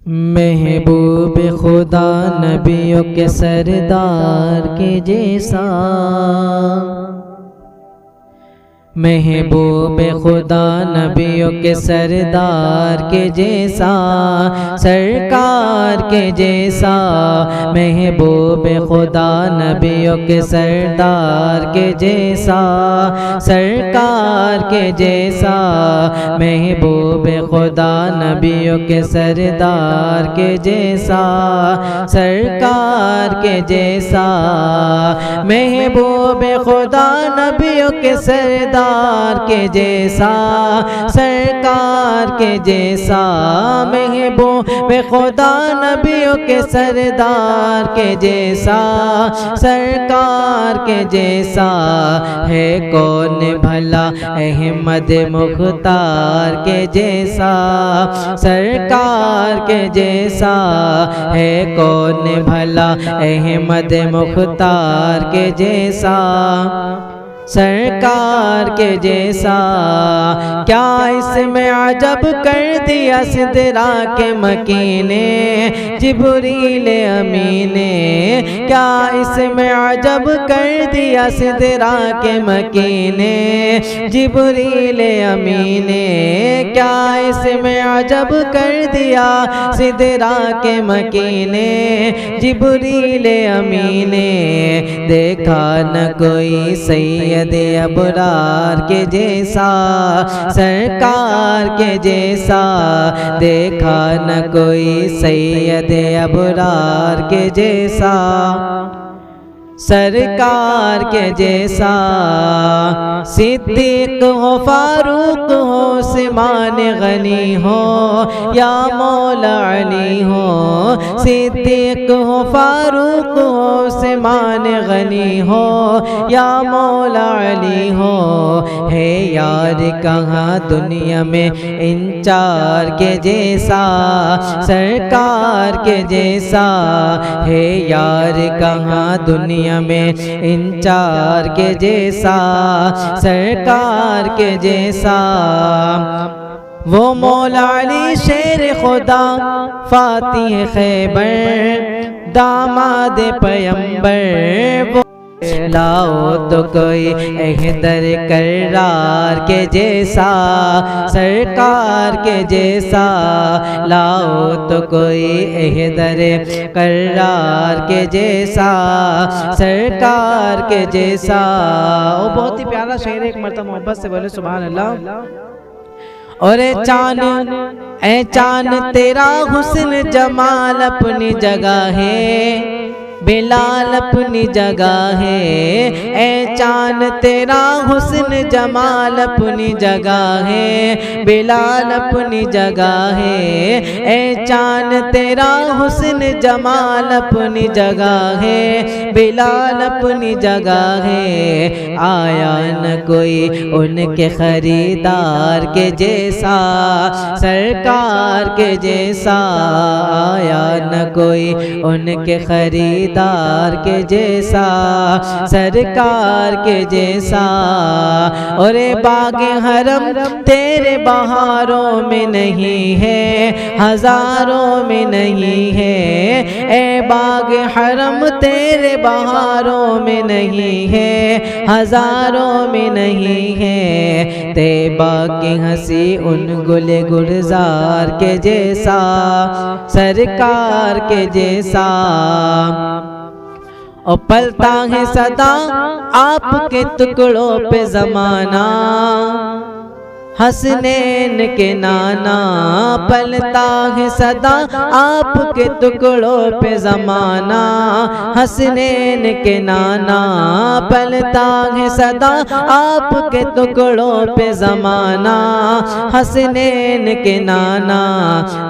महबूब खुदा नबियों के सरदार के जैसा, महबूब खुदा नबियों के सरदार के जैसा, सरकार के जैसा। महबूब खुदा नबियों के सरदार के जैसा, सरकार के जैसा। महबूब खुदा नबियों के सरदार के जैसा, सरकार के जैसा। महबूब खुदा नबियों के सरदार के जैसा, सरकार के जैसा। महबूब खुदा नबियों के सरदार के जैसा, सरकार के जैसा। है कौन भला अहमद मुख्तार के जैसा, सरकार के जैसा। है कौन भला अहमद मुख्तार के जैसा, सरकार के जैसा। क्या इसमें अजब कर दिया सिदरा के मकीने, जिब्रील अमीने। क्या इसमें अजब कर दिया सिदरा के मकीने, जिब्रील अमीने। क्या इसमें अजब कर दिया सिदरा के मकीने, जिब्रील अमीने। देखा न कोई सैयद अबरार के जैसा, सरकार के जैसा। देखा न कोई सैयद अबरार के जैसा, सरकार के जैसा। सिद्दीक हो, फारूक हो, उस्मान गनी हो, या मौला अली हो। सिद्दीक हो, फारूक हो, उस्मान गनी हो, या मौला अली हो। है यार कहाँ दुनिया में इन चार के जैसा, सरकार के जैसा। है यार कहाँ दुनिया में इन चार के जैसा, सरकार के जैसा। वो मौला अली शेर खुदा, फातिह खैबर, दामाद पैगंबर। लाओ तो कोई अहदर करार के जैसा, सरकार के जैसा। लाओ तो कोई अहदर करार के जैसा, सरकार के जैसा। वो बहुत ही प्यारा शेर, एक मर्तबा मोहब्बत से बोले सुभान अल्लाह। और ए चान तेरा हुस्न जमाल अपनी जगह है, बिलाल अपनी जगह है। ए चान तेरा हुस्न जमाल अपनी जगह है, बिलाल अपनी जगह है। ए चान तेरा हुस्न जमाल अपनी जगह है, बिलाल अपनी जगह है। आया न कोई उनके खरीदार के जैसा, सरकार के जैसा। आया न कोई उनके खरीदार के जैसा, सरकार के जैसा। और बाग हरम तेरे बहारों में नहीं है, हजारों में नहीं है। ए बाग हरम तेरे बहारों में नहीं है, हजारों में नहीं है। तैबा की हंसी उन गुले गुलजार के जैसा, सरकार के जैसा। और पलता है सदा आपके टुकड़ों पे ज़माना, हसनैन के नाना। पलता है सदा आपके टुकड़ों पे ज़माना, हसनैन के नाना। पलता है सदा आपके टुकड़ों पे ज़माना, हसनैन के नाना।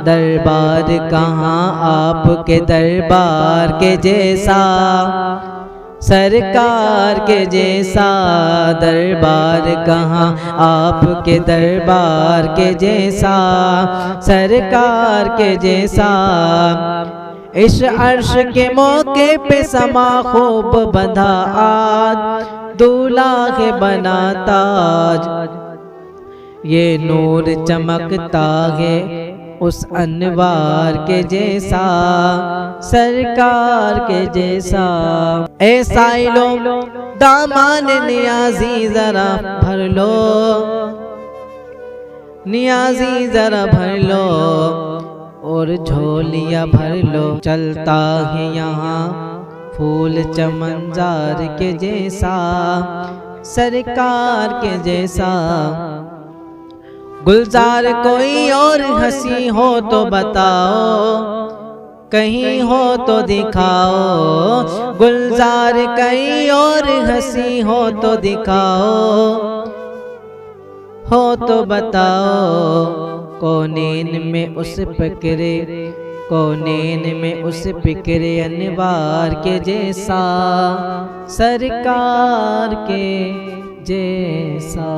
दरबार कहाँ आपके दरबार के जैसा, सरकार के जैसा। दरबार कहाँ आपके दरबार के जैसा, सरकार के जैसा। इस अर्श के मौके पे समा खूब बंधा आज, दूल्हा है बना ताज। ये नूर चमकता है उस अनवार के जैसा, सरकार के जैसा। ऐसा ही लो दामान नियाजी जरा भर लो, नियाजी जरा भर लो और झोलियाँ भर लो। चलता है यहाँ फूल चमनजार के जैसा, सरकार के जैसा। गुलजार कोई और हंसी हो तो बताओ, कहीं हो तो दिखाओ। गुलजार कहीं और हंसी हो तो दिखाओ, हो तो बताओ। कौनैन में उस फिक्रे, कौनैन में उस फिक्रे अनवार के जैसा, सरकार के जैसा।